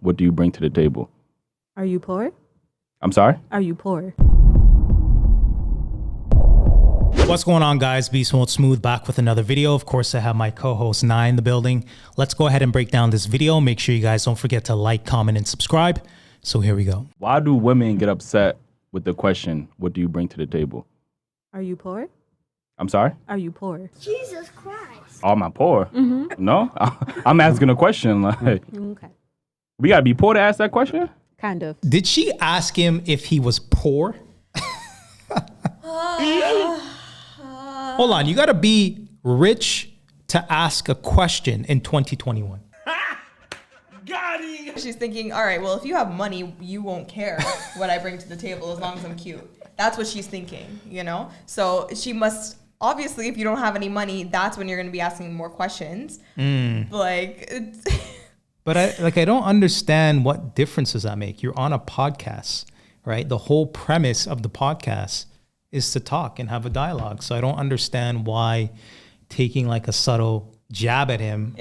what do you bring to the table? Are you poor? I'm sorry? Are you poor? What's going on, guys? Beastmodesmooth back with another video. Of course, I have my co-host Nye in the building. Let's go ahead and break down this video. Make sure you guys don't forget to like, comment, and subscribe. So here we go. Why do women get upset with the question, what do you bring to the table? Are you poor? I'm sorry? Are you poor? Jesus Christ. Oh, am I poor? No? I'm asking a question. Like, Okay. we got to be poor to ask that question? Kind of. Did she ask him if he was poor? Hold on, you got to be rich to ask a question in 2021. She's thinking, all right, well, if you have money, you won't care what I bring to the table as long as I'm cute. That's what she's thinking, you know? So she must, obviously, if you don't have any money, that's when you're going to be asking more questions. Like, it's But I don't understand what difference does that make. You're on a podcast, right? The whole premise of the podcast is to talk and have a dialogue. So I don't understand why taking like a subtle jab at him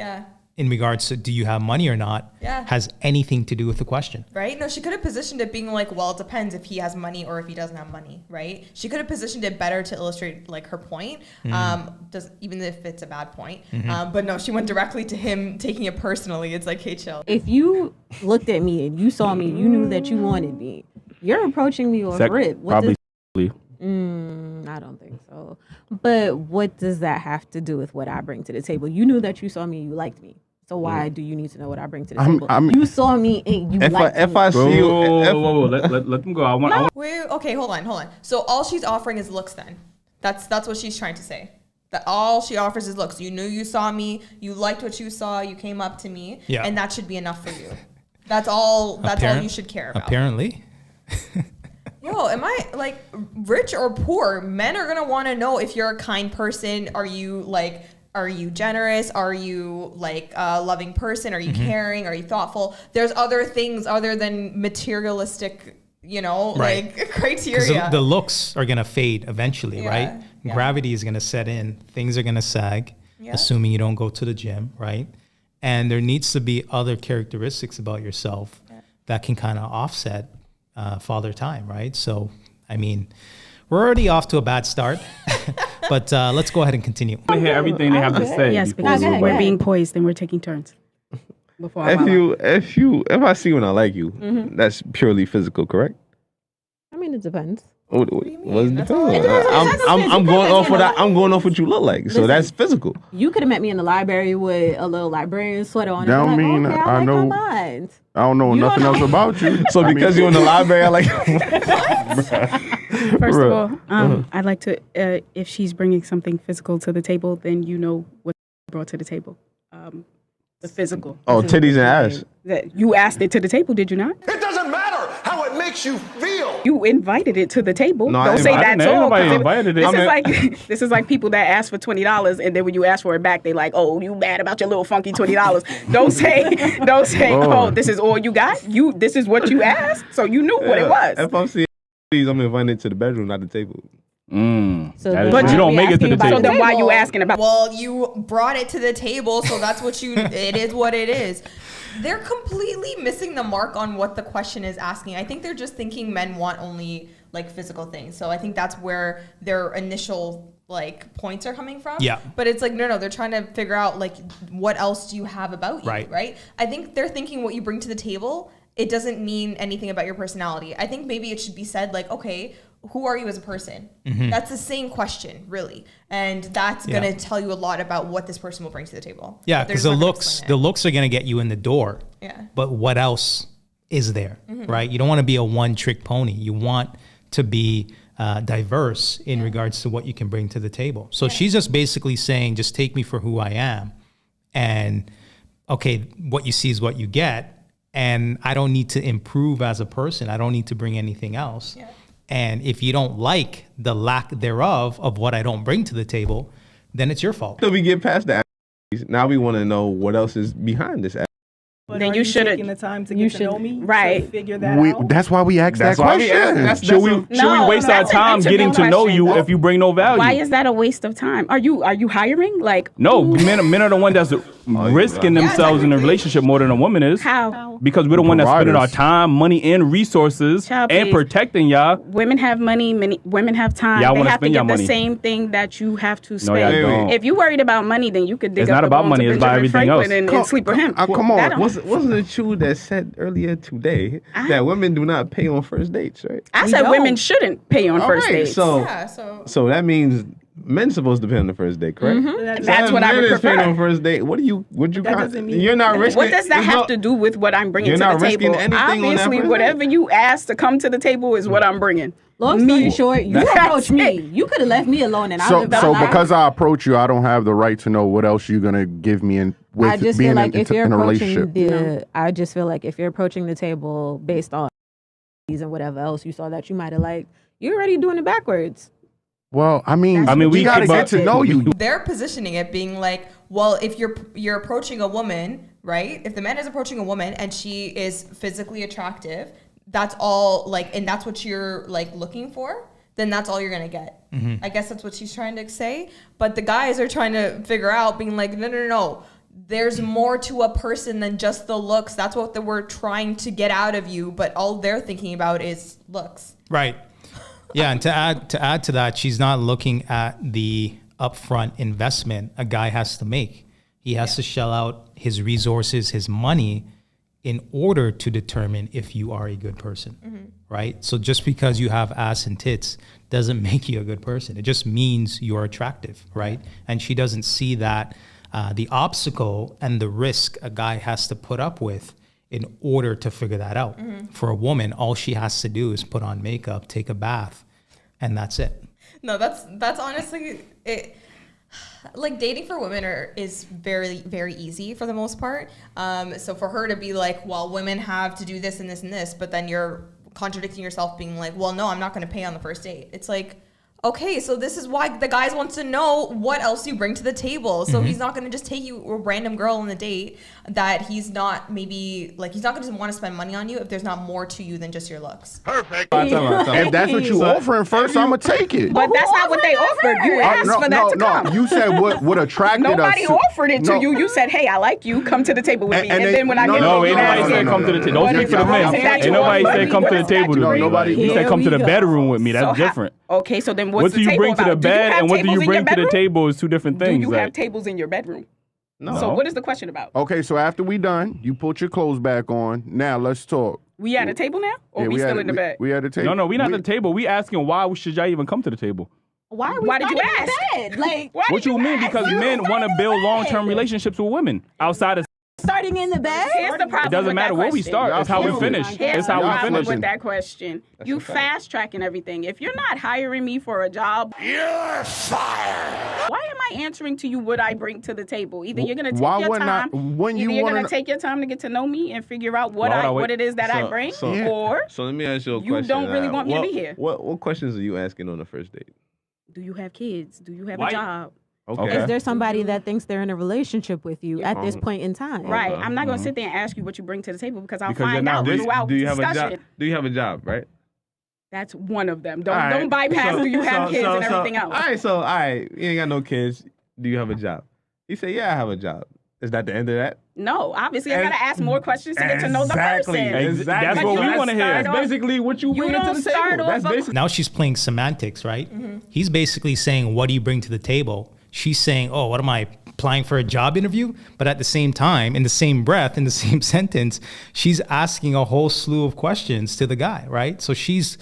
in regards to do you have money or not has anything to do with the question. right? No, she could have positioned it being like, well, it depends if he has money or if he doesn't have money, right? She could have positioned it better to illustrate like her point, even if it's a bad point. But no, she went directly to him, taking it personally. It's like, hey, chill. If you looked at me and you saw me, you knew that you wanted me. You're approaching me off rip. Probably. I don't think so. But what does that have to do with what I bring to the table? You knew that you saw me and you liked me. So why do you need to know what I bring to the table? You saw me and you liked me. If I see you, Whoa. Let them go. I want. Wait, okay, hold on. So all she's offering is looks then. That's what she's trying to say. That all she offers is looks. You knew you saw me, you liked what you saw, you came up to me, and that should be enough for you. That's all you should care about. Apparently. Yo, am I like rich or poor? Men are gonna want to know if you're a kind person. Are you generous? Are you like a loving person? Are you caring? Are you thoughtful? There's other things other than materialistic, like criteria. The looks are going to fade eventually, right? Yeah. Gravity is going to set in. Things are going to sag, assuming you don't go to the gym, right? And there needs to be other characteristics about yourself that can kind of offset father time, right? So, I mean, we're already off to a bad start, but let's go ahead and continue. I hear everything they have to say. Yes, because we're being poised and we're taking turns. if I see you and I like you, that's purely physical, correct? I mean, it depends. What's the I'm going off what I'm going off what you look like. So that's physical. You could have met me in the library with a little librarian sweater on. That don't mean I know. I don't know nothing else about you. So because you're in the library, I like. First of all, I'd like to, if she's bringing something physical to the table, then you know what brought to the table. The physical. Oh, titties and ass. That you asked it to the table, did you not? It doesn't matter how it makes you feel. You invited it to the table. No, don't say that's all. Nobody invited it. This is like people that ask for $20 and then when you ask for it back, they like, oh, you mad about your little funky $20. Don't say, oh, this is all you got. This is what you asked, so you knew what it was. If I'm seeing these, I'm invited to the bedroom, not the table. But you don't make it to the table. So then why are you asking about? Well, you brought it to the table, so that's what it is what it is. They're completely missing the mark on what the question is asking. I think they're just thinking men want only like physical things. So I think that's where their initial like points are coming from. Yeah. But it's like, no, they're trying to figure out like what else do you have about you, right? I think they're thinking what you bring to the table, it doesn't mean anything about your personality. I think maybe it should be said like, okay, who are you as a person? That's the same question, really. And that's going to tell you a lot about what this person will bring to the table. Yeah, because the looks are going to get you in the door. Yeah. But what else is there, right? You don't want to be a one-trick pony. You want to be diverse in regards to what you can bring to the table. So she's just basically saying, just take me for who I am. And, okay, what you see is what you get. And I don't need to improve as a person. I don't need to bring anything else. Yeah. And if you don't like the lack thereof of what I don't bring to the table, then it's your fault. So we get past that. Now we want to know what else is behind this. But then you should have taken the time to get to know me, right? To figure that out. That's why we asked that question. Should we waste our time getting to know you if you bring no value? Why is that a waste of time? Are you hiring? Like no, men are the one that's risking themselves in a relationship more than a woman is. How? Because we're the one that's spending our Providers. time, money, and resources Child, and please. protecting y'all. Women have money. Women have time. Y'all They wanna have to spend get your the money. same thing that you have to No, spend. y'all don't. If you worried about money, then you could dig It's up not the about bones money, of it's about Benjamin everything Franklin else. and sleep with him. Come That on. don't- Wasn't it true that said earlier today that women do not pay on first dates, right? I said women shouldn't pay on first dates. So that means men's supposed to pay on the first date, correct? Mm-hmm. That's what I would men is paying prefer. on first date. Would you? That doesn't mean You're not risking. What does that there's have no- to do with what I'm bringing You're to not the risking table? anything on that Obviously, first whatever date. you ask to come to the table is what I'm bringing. Long story short, you That's approached me. it. You could have left me alone, and I So would have so been because I approach you, I don't have the right to know what else you're gonna give me in with I just being feel like if you're in a approaching relationship. I just feel like if you're approaching the table based on and whatever else you saw that you might have liked, you're already doing it backwards. Well, I mean, we we gotta keep get up- to know you. They're positioning it being like, well, if you're approaching a woman, right? If the man is approaching a woman and she is physically attractive, that's all like, and that's what you're like looking for, then that's all you're gonna get. I guess that's what she's trying to say. But the guys are trying to figure out, being like, no. There's more to a person than just the looks. That's what we're trying to get out of you. But all they're thinking about is looks. Right. Yeah, and to add to that, she's not looking at the upfront investment a guy has to make. He has to shell out his resources, his money, in order to determine if you are a good person, right? So just because you have ass and tits doesn't make you a good person. It just means you're attractive, right? And she doesn't see that the obstacle and the risk a guy has to put up with in order to figure that out. For a woman, all she has to do is put on makeup, take a bath, and that's it. No, that's honestly it. Like dating for women is very, very easy for the most part. So for her to be like, well, women have to do this and this and this, but then you're contradicting yourself, being like, well, no, I'm not going to pay on the first date. It's like, okay, so this is why the guys wants to know what else you bring to the table. So he's not going to just take you a random girl on the date that he's not maybe like, he's not going to want to spend money on you if there's not more to you than just your looks. Perfect. If that's what you offering first, I'm gonna take it. But that's not what they offered. You asked for that to come. You said what attracted us. Nobody offered it to you. You said, hey, I like you. Come to the table with me. And then when I get No, home, ain't you nobody ask said me, come to the table. what Don't is speak for the that? men. That you Ain't nobody offered said me? come to What the is that table you with me. nobody- He said come to the bedroom with me. That's different. Okay, so then what's What do the you table bring to the about? Do you bed have and what do tables you in your bring to the bedroom? table is two different Do things. you have like- tables in your bedroom? No. So what is the question about? Okay, so after we done, you put your clothes back on. Now let's talk. We at a table now? Or Yeah, we still at- in the bed? We at the table. No, we not at the table. We asking why should y'all even come to the table? Why are we Why did you starting in ask? bed? Like, Why What did you mean? ask? Because men want to build long-term relationships with women outside of. starting in the bed? Here's the problem It doesn't with matter that where we question. start. It's how we Y'all finish. flipping. It's how Y'all we finish. flipping. With that question, you fast tracking everything. If you're not hiring me for a job, You're fired. why am I answering to you what I bring to the table? Either you're gonna take Why your would time, not- when you either you're wanna gonna take your time to get to know me and figure out what Why would I wait? what it is that I bring, Yeah. or So let me ask you a You question. don't really want me to be here. What questions are you asking on the first date? do you have kids? Do you have Why- a job? Okay. Is there somebody that thinks they're in a relationship with you at this point in time? Right. I'm not gonna sit there and ask you what you bring to the table because I'll Because you're find not out rich. throughout Do you have a discussion. job? Do you have a job? Right. That's one of them. Don't All right. don't bypass So- do you have so- kids so- and so- everything else. All right. You ain't got no kids. Do you have a job? He said, yeah, I have a job. Is that the end of that? No, obviously I And- gotta ask more questions to get to know the person. Exactly. That's what we want to hear. That's basically what you bring to don't the start table. off That's a- basically. Now she's playing semantics, right? He's basically saying, what do you bring to the table? She's saying, oh, what am I, applying for a job interview? But at the same time, in the same breath, in the same sentence, she's asking a whole slew of questions to the guy, right? So she's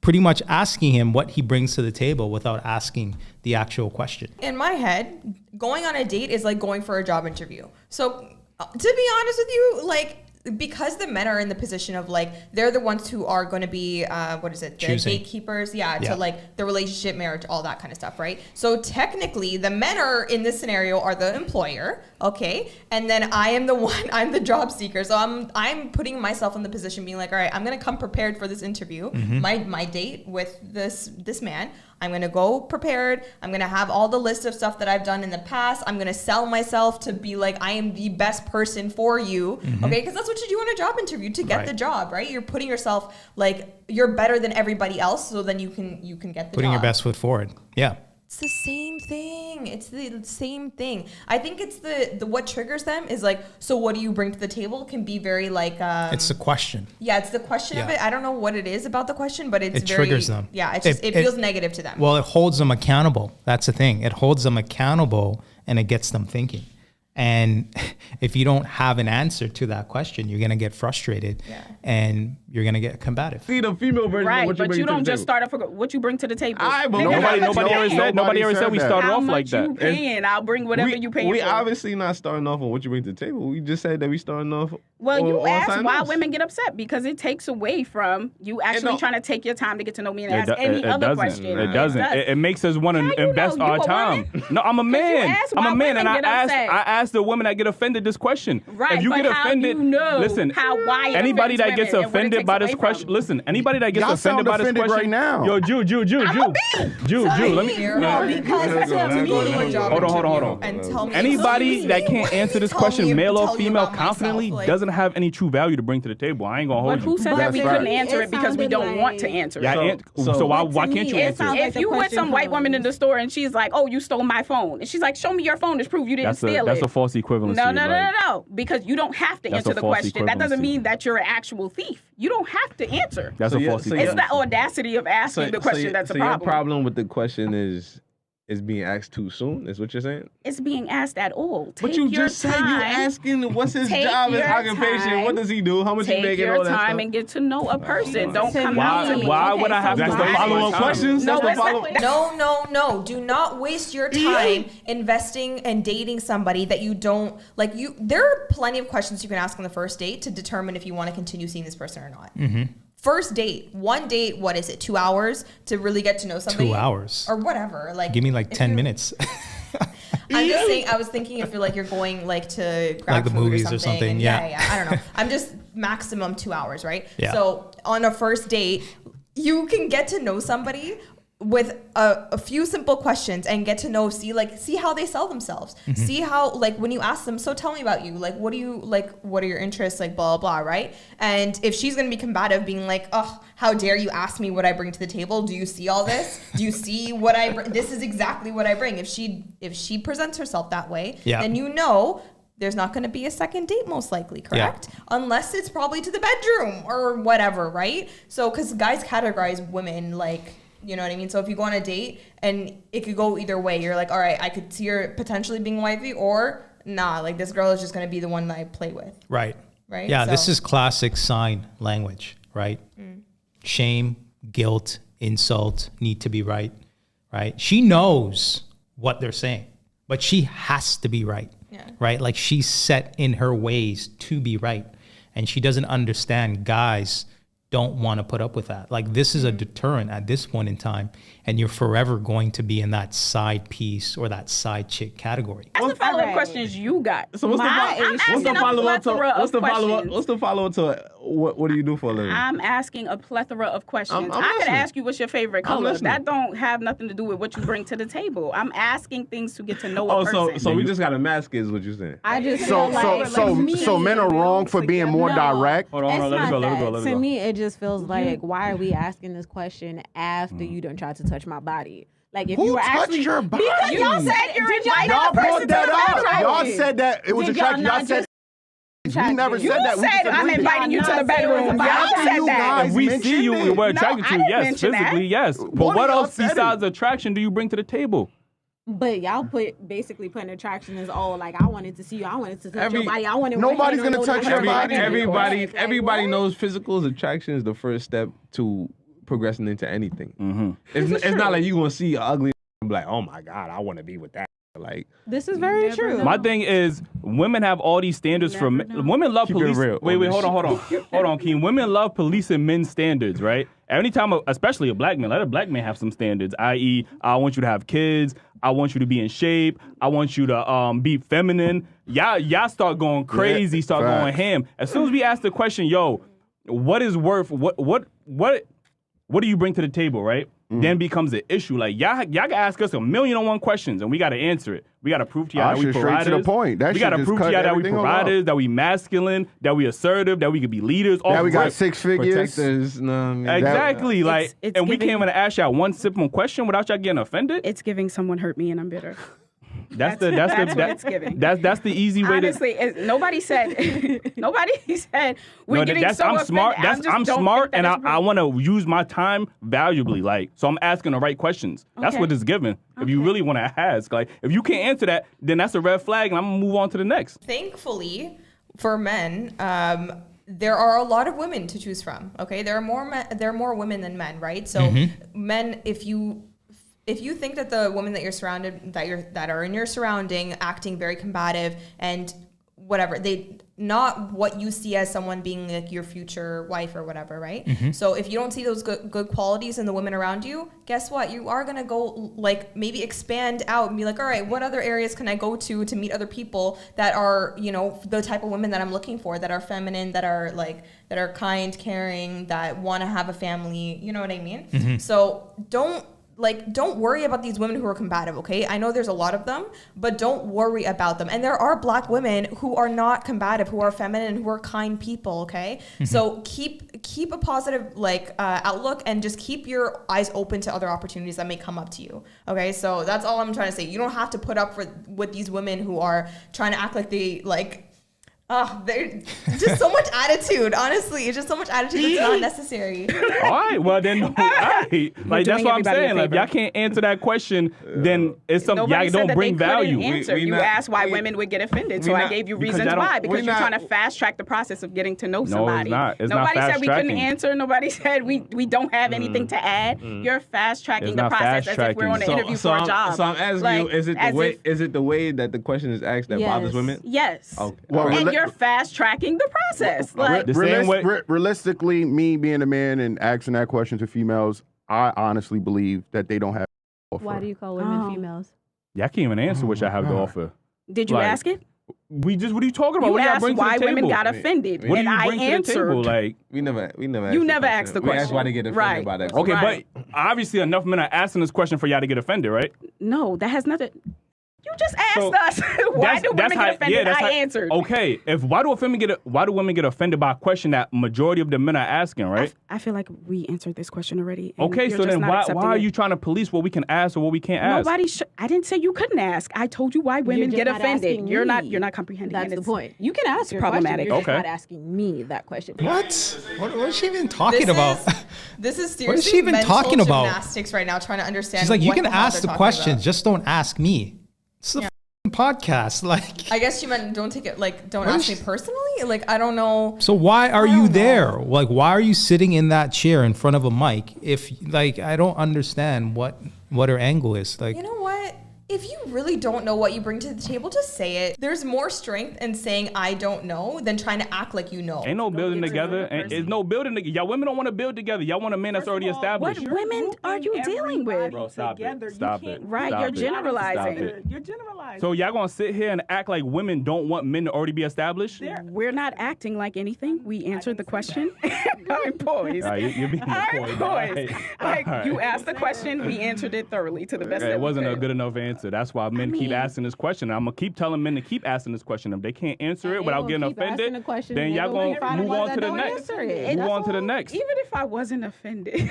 pretty much asking him what he brings to the table without asking the actual question. In my head, going on a date is like going for a job interview. So to be honest with you, like, because the men are in the position of like, they're the ones who are going to be, the Choosing. gatekeepers, Yeah. to like the relationship, marriage, all that kind of stuff, right? So technically the men are in this scenario are the employer, okay? And then I am the one, I'm the job seeker. So I'm putting myself in the position being like, all right, I'm going to come prepared for this interview, my date with this man. I'm going to go prepared. I'm going to have all the list of stuff that I've done in the past. I'm going to sell myself to be like, I am the best person for you. Okay. Because that's what you do in a job interview to get Right. the job, right? You're putting yourself like you're better than everybody else. So then you can get the Putting job. your best foot forward. Yeah. It's the same thing. It's the same thing. I think it's the what triggers them is like, so what do you bring to the table can be very like it's a question. Yeah, it's the question of it. I don't know what it is about the question, but it triggers them. Yeah, it feels negative to them. Well, it holds them accountable. That's the thing. It holds them accountable and it gets them thinking. And if you don't have an answer to that question, you're gonna get frustrated and you're gonna get combative. See the female version right, of what you but bring you to don't the just table. start off with what you bring to the table. Nobody ever said we started off like that. How much you paying? I'll bring whatever you paying We for. obviously not starting off on what you bring to the table. We just said that we starting off. Well, you on ask something why else. women get upset because it takes away from you actually trying to take your time to get to know me and ask any It other doesn't. question. It doesn't. It makes us want How to you invest know? You our a time. woman? No, I'm a man. ask I'm why a man, and women get upset. I asked the women that get offended this question. Right, if you but get how offended, you know listen. why it anybody offends that gets women and what it offended takes by this away question, from. listen. Anybody that gets Y'all offended sound by this offended question, right now. yo, Jew. Let me. Because to me, Hold on. And tell me Anybody that can't answer this Tell question, me- male or tell you female, about myself, confidently, like- doesn't have any true value to bring to the table. I ain't gonna But hold who you. said that That's we right. couldn't answer it because we don't want to like- answer Yeah, it? so why But to can't me, you it answer sounds it? like If the you with question some white woman in comes- the store and she's like, "Oh, you stole my phone," and she's like, "Show me your phone to prove you didn't steal That's it." a false equivalency. No, because you don't have to That's answer a the false question. That doesn't equivalency. mean that you're an actual thief. You don't have to answer. That's So a yeah, false so It's equivalency. the audacity of asking the question that's a Your problem. problem with the question is being asked too soon. Is what you're saying? It's being asked at all. But Take you your just said you time. asking what's his Take job, his your occupation, time. what does he do, how much he Take make, and your all that time stuff. and get to know a person. Don't To come me- out to me. Why Okay, would I have so to That's the waste follow-up my time? questions. No, That's the it's follow-up. No. Do not waste your time investing and dating somebody that you don't like. There are plenty of questions you can ask on the first date to determine if you want to continue seeing this person or not. First date, one date, what is it? 2 hours to really get to know somebody? 2 hours. Or whatever. Like, Give me like if 10 you- minutes. I'm just saying, I was thinking if you're like, you're going like to grab Like the food movies or or something, and yeah. I don't know. I'm just maximum 2 hours, right? Yeah. So on a first date, you can get to know somebody with a few simple questions and get to know, see how they sell themselves. See how, like, when you ask them, so tell me about you. Like, what are your interests? Like, blah, blah, blah, right? And if she's going to be combative, being like, oh, how dare you ask me what I bring to the table? Do you see all this? Do you see what I bring? This is exactly what I bring. If she presents herself that way, then you know there's not going to be a second date, most likely, correct? Yeah. Unless it's probably to the bedroom or whatever, right? So, because guys categorize women like, you know what I mean? So if you go on a date and it could go either way, you're like, all right, I could see her potentially being wifey, or nah, like this girl is just going to be the one that I play with. Right. Right. Yeah, So- this is classic sign language, right? Shame, guilt, insult, need to be right, right? She knows what they're saying, but she has to be right, right? Like she's set in her ways to be right. And she doesn't understand guys don't want to put up with that. Like this is a deterrent at this point in time, and you're forever going to be in that side piece or that side chick category. That's the follow-up questions you got. So what's the follow-up to what do you do for a living? I'm asking a plethora of questions. I'm I could listening. ask you what's your favorite color. listening. That don't have nothing to do with what you bring to the table. I'm asking things to get to know a person. So we just got to mask it is what you're saying. I just So feel like so men are wrong for being more direct. Hold on, let it go. To me, it just feels like, why are we asking this question after you done tried to touch my body? Like if Who you were touched actually your body? Because y'all said you're inviting Y'all a person brought to that the up. bedroom. Y'all said that it was Did y'all attractive. Y'all not said just we never You said that. We said just I'm agreed. inviting you to the bedroom. Y'all After said you that. guys If we mentioned see you, it. we're attracted I to you. didn't Yes, mention that. physically, yes. But One of what y'all else said it. besides attraction do you bring to the table? But y'all basically putting attraction as all like, I wanted to see you, I wanted to touch your body, I wanted. Nobody's gonna touch your body. Everybody knows physical attraction is the first step to progressing into anything. It's not like you gonna see an ugly and be like, oh my God, I want to be with that. Like This is very true. My thing is, women have all these standards for men. Women love Keep it police. real. Wait, hold on, Keen. Women love policing men's standards, right? Anytime, especially a black man, let a black man have some standards. I.e., I want you to have kids. I want you to be in shape. I want you to be feminine. Y'all start going crazy, going ham. As soon as we ask the question, yo, what is worth? What do you bring to the table, right? Then becomes an issue. Like y'all can ask us 1,000,001 questions and we got to answer it. We got to prove to y'all that we straight providers. to the point. That we got to shit prove just to y'all cut that we everything providers, off. that we masculine, that we assertive, that we could be leaders. That we got rip. 6 figures. Protectors. No, I mean, Exactly. Like, it's and we giving- came in to ask y'all one simple question without y'all getting offended. It's giving someone hurt me and I'm bitter. That's what it's giving. That's the easy way Honestly, nobody said we're getting so I'm smart. offended. I'm don't smart, think and that is I want to use my time valuably. Like, so I'm asking the right questions. That's Okay. what it's giving. If you really want to ask, like, if you can't answer that, then that's a red flag, and I'm gonna move on to the next. Thankfully, for men, there are a lot of women to choose from. Okay, there are more women than men, right? So men, if you think that the women that you're surrounded, that are in your surrounding, acting very combative and whatever, they not what you see as someone being like your future wife or whatever, right? So if you don't see those good qualities in the women around you, guess what? You are gonna go like maybe expand out and be like, all right, what other areas can I go to meet other people that are, you know, the type of women that I'm looking for, that are feminine, that are kind, caring, that want to have a family. You know what I mean? So don't worry about these women who are combative, okay? I know there's a lot of them, but don't worry about them. And there are Black women who are not combative, who are feminine, who are kind people, okay? So keep a positive outlook and just keep your eyes open to other opportunities that may come up to you, okay? So that's all I'm trying to say. You don't have to put up with these women who are trying to act like they they're just so much attitude. Honestly, it's just so much attitude that's not necessary. All right, well then, all right. Like that's what I'm saying. Like, if y'all can't answer that question, then it's something y'all don't bring value. You asked why women would get offended, so I gave you reasons why. Because you're trying to fast track the process of getting to know somebody. No, it's not. It's Nobody not said we couldn't answer. Nobody said we don't have anything to add. You're fast tracking the process as if we're on an interview for a job. So I'm asking you, is it the way that the question is asked that bothers women? Yes. Okay. And you're fast tracking the process. Realistically, me being a man and asking that question to females, I honestly believe that they don't have. Why do you call women females? Y'all can't even answer what y'all have to offer. Did you ask it? What are you talking about? You what asked y'all bring why to the table? women got offended, What and do you I bring answered. to the table? Like, we never. You never asked the question. We asked why they get offended by that. Okay, Right. but obviously enough men are asking this question for y'all to get offended, right? No, that has nothing. You just asked us why do women get offended. I answered. Okay, why do women get offended by a question that majority of the men are asking, right? I feel like we answered this question already. Okay, so then why are you trying to police what we can ask or what we can't ask? I didn't say you couldn't ask. I told you why women get offended. You're not comprehending. That's the point. You can ask your problematic. Question. You're just not asking me that question. What? What is she even talking about? This is seriously What is she even talking about? Gymnastics right now, trying to understand. She's like, you what can the hell ask the they're talking questions, about. just don't ask me. It's a podcast. Like, I guess she meant don't take it don't ask me personally. Like, I don't know. so why are you there? Like, why are you sitting in that chair in front of a mic? If I don't understand what her angle is. Like, You know what? If you really don't know what you bring to the table, just say it. There's more strength in saying I don't know than trying to act like you know. Ain't no building together. It's no building together. Y'all women don't want to build together. Y'all want a man that's already established. What women are you dealing with? Bro, stop it. Stop it. Right, Stop you're it. generalizing. Stop it. You're generalizing. So y'all gonna sit here and act like women don't want men to already be established? We're not acting like anything. We answered the question. I'm poised. All right, you're being I'm poised. poised. You asked the question. We answered it thoroughly to the best that It we wasn't a could. good enough answer. That's why men keep asking this question. I'm gonna keep telling men to keep asking this question. If they can't answer it without getting offended, then y'all gonna move on to the next. Move on to the next. Even if I wasn't offended,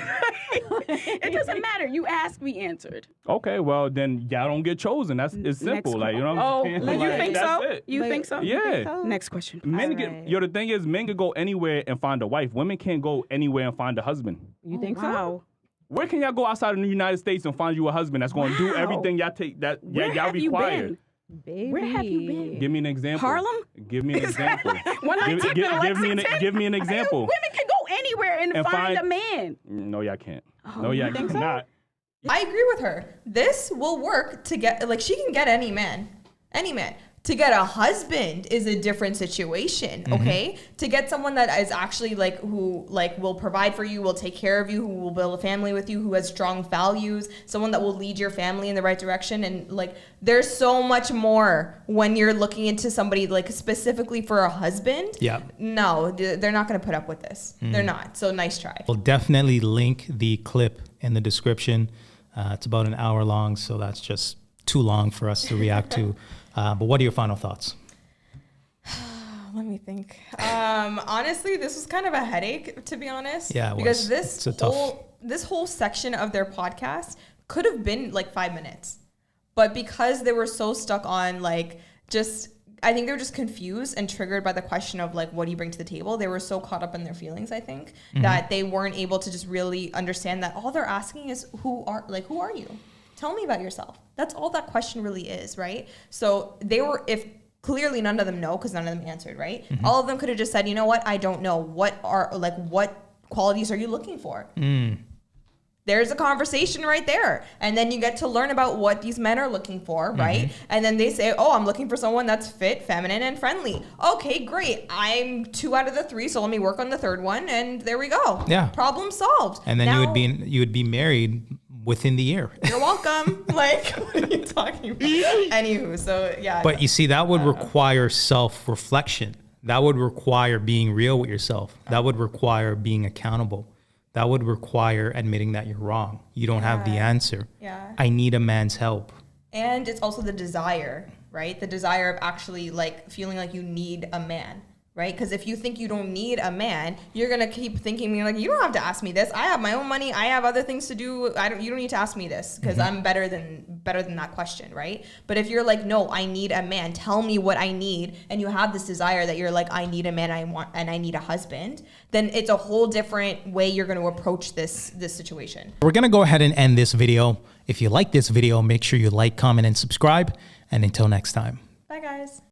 it doesn't matter. You asked, we answered. Okay, well then y'all don't get chosen. It's simple. Like, you know what I'm saying? You Like, think that's so? it. You think so? Yeah. Next question. Men the thing is, men can go anywhere and find a wife. Women can't go anywhere and find a husband. You think so? Wow. Where can y'all go outside of the United States and find you a husband that's going to do everything y'all Where require? have you been? Baby. Where have you been? Give me an example. Harlem? Give me an example. Give me an example. Women can go anywhere and find a man. No, y'all can't. No, y'all cannot. I agree with her. This will work to get, like, she can get any man. Any man. To get a husband is a different situation, okay? To get someone that is actually, like, who, like, will provide for you, will take care of you, who will build a family with you, who has strong values, someone that will lead your family in the right direction. And, like, there's so much more when you're looking into somebody, like, specifically for a husband. Yeah. No, they're not going to put up with this. They're not. So nice try. we'll definitely link the clip in the description. It's about an hour long, so that's just too long for us to react to. But what are your final thoughts? Let me think. Honestly, this was kind of a headache, to be honest. Yeah, it because was. this whole section of their podcast could have been like 5 minutes, but because they were so stuck on like I think they were just confused and triggered by the question of like, what do you bring to the table? They were so caught up in their feelings, I think, that they weren't able to just really understand that all they're asking is who are you? Tell me about yourself. That's all that question really is, right? So clearly none of them know because none of them answered, right? All of them could have just said, you know what? I don't know. What qualities are you looking for? There's a conversation right there. And then you get to learn about what these men are looking for, right? And then they say, oh, I'm looking for someone that's fit, feminine, and friendly. Okay, great. I'm 2 out of the 3, so let me work on the 3rd one, and there we go. Yeah. Problem solved. And then you would be married within the year. You're welcome. Like, what are you talking about? Anywho, so yeah. But you see, that would require self-reflection. That would require being real with yourself. That would require being accountable. That would require admitting that you're wrong. You don't have the answer. Yeah. I need a man's help. And it's also the desire, right? The desire of actually like feeling like you need a man, right? Because if you think you don't need a man, you're gonna keep thinking, you're like, you don't have to ask me this. I have my own money. I have other things to do. You don't need to ask me this because I'm better than that question, right? But if you're like, no, I need a man. Tell me what I need, and you have this desire that you're like, I need a man. I need a husband. Then it's a whole different way you're going to approach this situation. We're gonna go ahead and end this video. If you like this video, make sure you like, comment, and subscribe. And until next time.